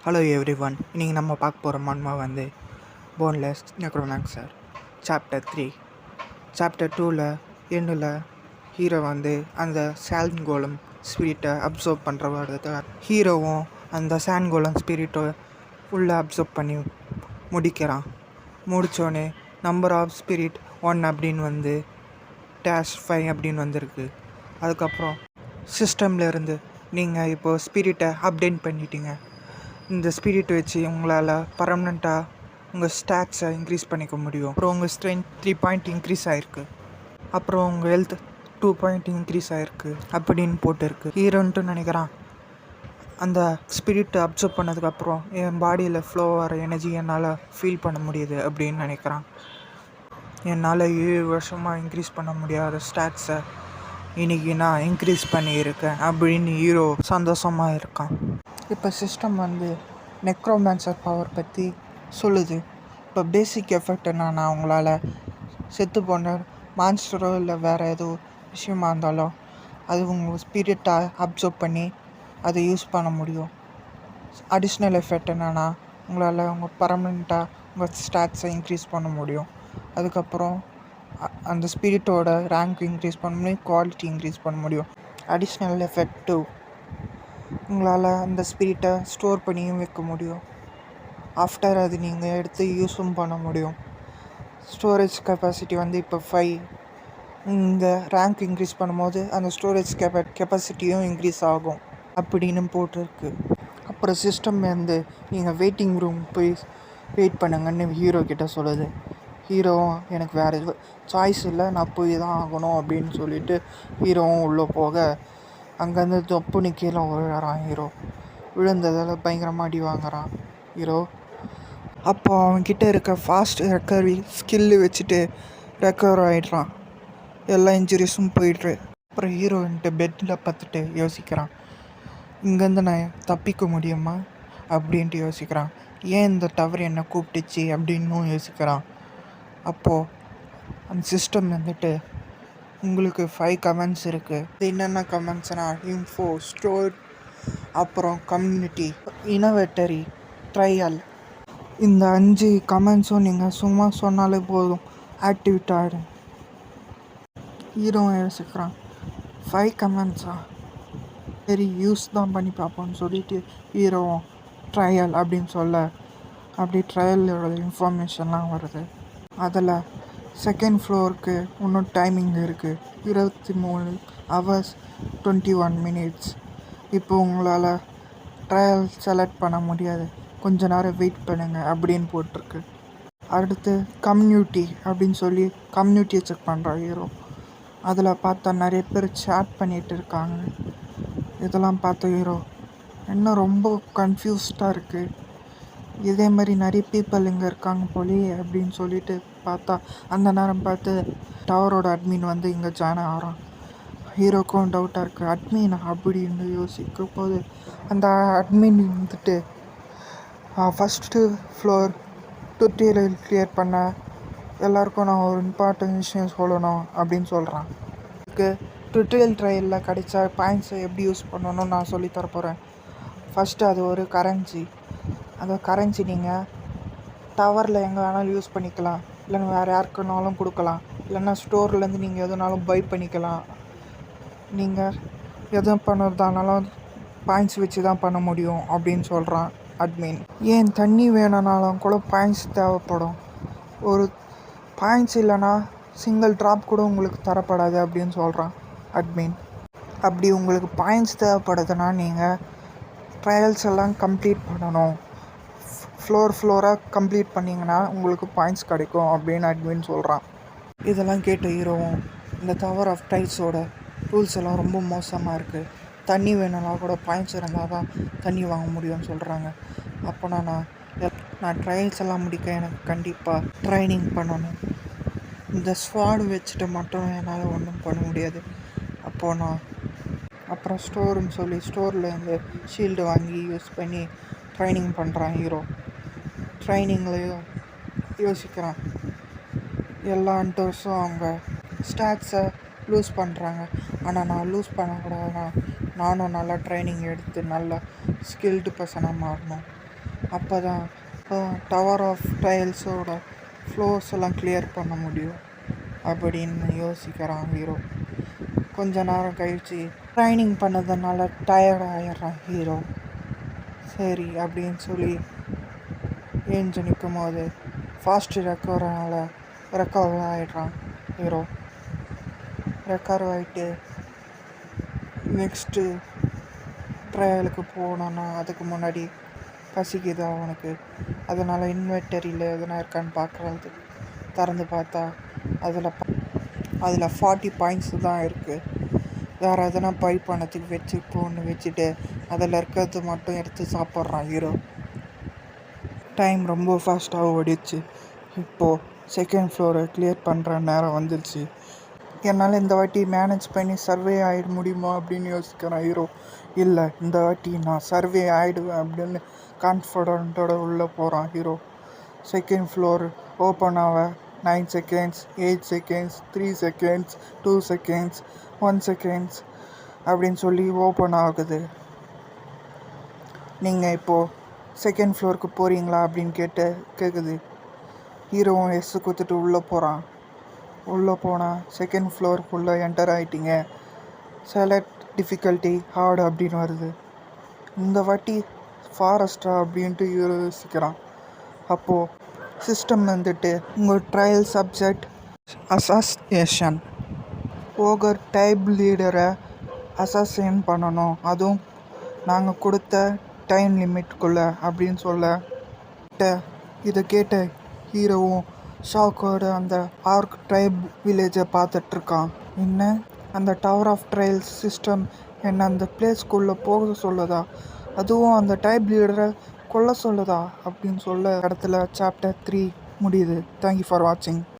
Hello every one. இன்றைக்கி நம்ம பார்க்க போகிற மன்மா போன்லெஸ் நெக்ரோமான்சர் சாப்டர் 3. சாப்டர் 2ல் எண்டில் ஹீரோ அந்த சாண்ட் கோலம் ஸ்பிரிட்டை அப்சர்வ் பண்ணுறவங்க ஹீரோவும் அந்த சாண்ட் கோலம் ஸ்பிரிட்டை ஃபுல்லாக அப்சர்வ் பண்ணி முடித்தோடனே நம்பர் ஆஃப் ஸ்பிரிட் 1 அப்படின்னு -5 அப்படின்னு வந்திருக்கு. அதுக்கப்புறம் சிஸ்டம்லேருந்து நீங்கள் இப்போது ஸ்பிரிட்டை அப்டேட் பண்ணிட்டீங்க. இந்த ஸ்பிரிட் வச்சு உங்களால் பர்மனெண்ட்டாக உங்கள் ஸ்டாட்ஸை இன்க்ரீஸ் பண்ணிக்க முடியும். அப்புறம் உங்கள் ஸ்ட்ரென்த் 3 பாயிண்ட் இன்க்ரீஸ் ஆகிருக்கு. அப்புறம் உங்கள் ஹெல்த் 2 பாயிண்ட் இன்க்ரீஸ் ஆகிருக்கு அப்படின்னு போட்டுருக்கு. ஹீரோன்ட்டு நினைக்கிறான், அந்த ஸ்பிரிட்டை அப்சர்வ் பண்ணதுக்கப்புறம் என் பாடியில் ஃப்ளோ ஆகிற எனர்ஜி என்னால் ஃபீல் பண்ண முடியுது அப்படின்னு நினைக்கிறான். என்னால் 7 வருஷமாக இன்க்ரீஸ் பண்ண முடியாத ஸ்டாட்ஸை இன்றைக்கி நான் இன்க்ரீஸ் பண்ணியிருக்கேன் அப்படின்னு ஹீரோ சந்தோஷமாக இருக்கான். இப்போ சிஸ்டம் நெக்ரோமான்சர் பவர் பற்றி சொல்லுது. இப்போ பேசிக் எஃபெக்ட் என்னன்னா, உங்களால் செத்து போன மான்ஸ்டரோ இல்லை வேறு ஏதோ விஷயமா இருந்தாலும் அது உங்கள் ஸ்பிரிட்டை அப்சர்வ் பண்ணி அதை யூஸ் பண்ண முடியும். அடிஷ்னல் எஃபெக்ட் என்னென்னா, உங்களால் உங்கள் பர்மனெண்ட்டாக உங்கள் ஸ்டாட்ஸை இன்க்ரீஸ் பண்ண முடியும். அதுக்கப்புறம் அந்த ஸ்பிரிட்டோட ரேங்க் இன்க்ரீஸ் பண்ண முடியும், குவாலிட்டி இன்க்ரீஸ் பண்ண முடியும். அடிஷ்னல் எஃபெக்ட் 2, உங்களால் அந்த ஸ்பிரிட்டை ஸ்டோர் பண்ணியும் வைக்க முடியும். ஆஃப்டர் அது நீங்கள் எடுத்து யூஸும் பண்ண முடியும். ஸ்டோரேஜ் கெப்பாசிட்டி இப்போ 5. உங்கள் ரேங்க் இன்க்ரீஸ் பண்ணும்போது அந்த ஸ்டோரேஜ் கெப்பாசிட்டியும் இன்க்ரீஸ் ஆகும் அப்படின்னு போட்டிருக்கு. அப்புறம் சிஸ்டம் நீங்கள் வெயிட்டிங் ரூம் போய் வெயிட் பண்ணுங்கன்னு ஹீரோ கிட்ட சொல்லுது. ஹீரோவும் எனக்கு வேறு சாய்ஸ் இல்லை, நான் போய் தான் ஆகணும் அப்படின்னு சொல்லிட்டு ஹீரோவும் உள்ளே போக அங்கேருந்து தொப்புன்னு கீழே விழுறான். ஹீரோ விழுந்ததால் பயங்கரமாக அடி வாங்குறான் ஹீரோ. அப்போ அவன்கிட்ட இருக்க ஃபாஸ்ட் ரெக்கவரி ஸ்கில்லு வச்சுட்டு ரெக்கவர் ஆகிடுறான். எல்லா இன்ஜுரிஸும் போயிடுரு. அப்புறம் ஹீரோன்ட்டு பெட்டில் பார்த்துட்டு யோசிக்கிறான், இங்கேருந்து நான் தப்பிக்க முடியுமா அப்படின்ட்டு யோசிக்கிறான். ஏன் இந்த டவர் என்னை கூப்பிட்டுச்சு அப்படின்னும் யோசிக்கிறான். அப்போது அந்த சிஸ்டம் உங்களுக்கு 5 கமெண்ட்ஸ் இருக்குது. இது என்னென்ன கமெண்ட்ஸ்னால் இன்ஃபோ, ஸ்டோர், அப்புறம் கம்யூனிட்டி, இனோவேட்டரி, ட்ரையல். இந்த 5 கமெண்ட்ஸும் நீங்கள் சும்மா சொன்னாலே போதும், ஆக்டிவேட் ஆகிடும். ஹீரோ யோசிக்கிறான், 5 கமெண்ட்ஸா, சரி யூஸ் தான் பண்ணி பார்ப்போம்னு சொல்லிட்டு ஹீரோவும் ட்ரையல் அப்படின்னு சொல்ல அப்படி ட்ரையலோட இன்ஃபர்மேஷன்லாம் வருது. அதில் செகண்ட் ஃப்ளோருக்கு இன்னும் டைமிங் இருக்குது, 23 hours 21 minutes. இப்போ உங்களால் ட்ரையல் செலக்ட் பண்ண முடியாது, கொஞ்ச நேரம் வெயிட் பண்ணுங்கள் அப்படின்னு போட்டிருக்கு. அடுத்து கம்யூனிட்டி அப்படின்னு சொல்லி கம்யூனிட்டியை செக் பண்ணுற ஹீரோ. அதில் பார்த்தா நிறைய பேர் சேட் பண்ணிகிட்டு இருக்காங்க. இதெல்லாம் பார்த்த ஹீரோ இன்னும் ரொம்ப கன்ஃபியூஸ்டாக இருக்குது. இதே மாதிரி நிறைய பீப்புள் இங்கே இருக்காங்க போலியே அப்படின்னு சொல்லிட்டு பார்த்தா அந்த நேரம் பார்த்து டவரோட அட்மின் இங்கே ஜாயின் ஆகிறான். ஹீரோக்கும் டவுட்டாக இருக்குது, அட்மின் அப்படின்னு யோசிக்க போது அந்த admin first floor tutorial clear பண்ண எல்லாருக்கும் நான் ஒரு இம்பார்ட்டன்ட் விஷயம் சொல்லணும் அப்படின்னு சொல்கிறான். இதுக்கு டுட்டோரியல் ட்ரையலில் கிடைச்ச பாயிண்ட்ஸை எப்படி யூஸ் பண்ணணும்னு நான் சொல்லித்தர போகிறேன். ஃபஸ்ட்டு அது ஒரு கரன்சி. அந்த கரன்சி நீங்கள் டவரில் எங்கே வேணாலும் யூஸ் பண்ணிக்கலாம், இல்லைன்னா வேறு யாருக்குனாலும் கொடுக்கலாம், இல்லைன்னா ஸ்டோர்லேருந்து நீங்கள் எதுனாலும் பை பண்ணிக்கலாம். நீங்கள் எதுவும் பண்ணுறதானாலும் பாயிண்ட்ஸ் வச்சு தான் பண்ண முடியும் அப்படின்னு சொல்கிறான் அட்மின். ஏன் தண்ணி வேணும்னாலும் கூட பாயிண்ட்ஸ் தேவைப்படும். ஒரு பாயிண்ட்ஸ் இல்லைன்னா சிங்கிள் ட்ராப் கூட உங்களுக்கு தரப்படாது அப்படின்னு சொல்கிறான் அட்மின். அப்படி உங்களுக்கு பாயிண்ட்ஸ் தேவைப்படுதுன்னா நீங்கள் ட்ரையல்ஸ் எல்லாம் கம்ப்ளீட் பண்ணணும். ஃப்ளோராக கம்ப்ளீட் பண்ணிங்கன்னா உங்களுக்கு பாயிண்ட்ஸ் கிடைக்கும் அப்படின்னு அட்மின் சொல்கிறான். இதெல்லாம் கேட்ட ஹீரோவும் இந்த டவர் ஆஃப் டைல்ஸோட ரூல்ஸ் எல்லாம் ரொம்ப மோசமாக இருக்குது, தண்ணி வேணும்னா கூட பாயிண்ட்ஸ் இருந்தால் தான் தண்ணி வாங்க முடியும்னு சொல்கிறாங்க. அப்போனா நான் ட்ரையல்ஸ் எல்லாம் முடிக்க எனக்கு கண்டிப்பாக ட்ரைனிங் பண்ணணும். இந்த ஸ்வாடு வச்சுட்டு மட்டும் என்னால் ஒன்றும் பண்ண முடியாது. அப்புறம் ஸ்டோருன்னு சொல்லி ஸ்டோர்லேருந்து ஷீல்டு வாங்கி யூஸ் பண்ணி ட்ரைனிங் பண்ணுறான் ஹீரோ. ட்ரைனிங்லேயும் யோசிக்கிறான், எல்லா ஹண்டர்ஸும் அவங்க ஸ்டாட்ஸை லூஸ் பண்ணுறாங்க, ஆனால் நான் லூஸ் பண்ணக்கூடாதுன்னா நானும் நல்லா ட்ரைனிங் எடுத்து நல்லா ஸ்கில்டு பர்சனாக மாறணும். அப்போ தான் டவர் ஆஃப் ட்ரையல்ஸோட ஃப்ளோஸ் எல்லாம் கிளியர் பண்ண முடியும் அப்படின்னு யோசிக்கிறான் ஹீரோ. கொஞ்ச நேரம் கழித்து ட்ரைனிங் பண்ணதுனால டயர்ட் ஆகிடுறான் ஹீரோ. சரி அப்படின்னு சொல்லி ஏஞ்சு நிற்கும் போது ஃபாஸ்ட் ரெக்கவர் ஆகிடுறான் ஹீரோ. ரெக்கவர் ஆகிட்டு நெக்ஸ்ட்டு ட்ரையலுக்கு போனோன்னா அதுக்கு முன்னாடி பசிக்குது அவனுக்கு. அதனால் இன்வென்டரியில் எதுனா இருக்கான்னு பார்க்குறது. திறந்து பார்த்தா அதில் 40 பாயிண்ட்ஸ் தான் இருக்குது. வேறு எதனா பை பண்ணதுக்கு வச்சுட்டு அதில் இருக்கிறது மட்டும் எடுத்து சாப்பிட்றான் ஹீரோ. டைம் ரொம்ப ஃபாஸ்ட்டாக ஓடிடுச்சு. இப்போது செகண்ட் ஃப்ளோரை கிளியர் பண்ணுற நேரம் வந்துடுச்சு. என்னால் இந்த வாட்டி மேனேஜ் பண்ணி சர்வே ஆகிட முடியுமா அப்படின்னு யோசிக்கிறேன் ஹீரோ. இல்லை, இந்த வாட்டி நான் சர்வே ஆகிடுவேன் அப்படின்னு கான்ஃபிடென்ட்டோட உள்ளே போகிறான் ஹீரோ. செகண்ட் ஃப்ளோர் ஓப்பன் ஆக 9 seconds, 8 seconds, 3 seconds, 2 seconds, 1 seconds அப்படின்னு சொல்லி ஓப்பன் ஆகுது. நீங்கள் இப்போது செகண்ட் ஃப்ளோருக்கு போகிறீங்களா அப்படின்னு கேட்குது. ஹீரோவும் எஸ் கொடுத்துட்டு உள்ளே போகிறான். உள்ளே போனால் செகண்ட் ஃப்ளோருக்குள்ளே என்டர் ஆகிட்டிங்க, செலக்ட் டிஃபிகல்ட்டி ஹார்டு அப்படின்னு வருது. இந்த வாட்டி ஃபாரஸ்டா அப்படின்ட்டு யோசிக்கிறான். அப்போது சிஸ்டம் வந்துட்டு உங்கள் trial subject assassination, ogre type லீடரை அசாசின் பண்ணணும், அதுவும் நாங்கள் கொடுத்த டைம் லிமிட்குள்ளே அப்படின்னு சொல்ல இதை கேட்ட ஹீரோவும் ஷாக்கோட அந்த ஆர்க் ட்ரைப் வில்லேஜை பார்த்துட்ருக்கான். என்ன, அந்த டவர் ஆஃப் ட்ரையல்ஸ் சிஸ்டம் என்னை அந்த பிளேஸ்க்குள்ளே போக சொல்லுதா, அதுவும் அந்த டைப் லீடரை கொல்ல சொல்லுதா அப்படின்னு சொல்ல இடத்துல சாப்டர் 3 முடியுது. தேங்க்யூ ஃபார் வாட்சிங்.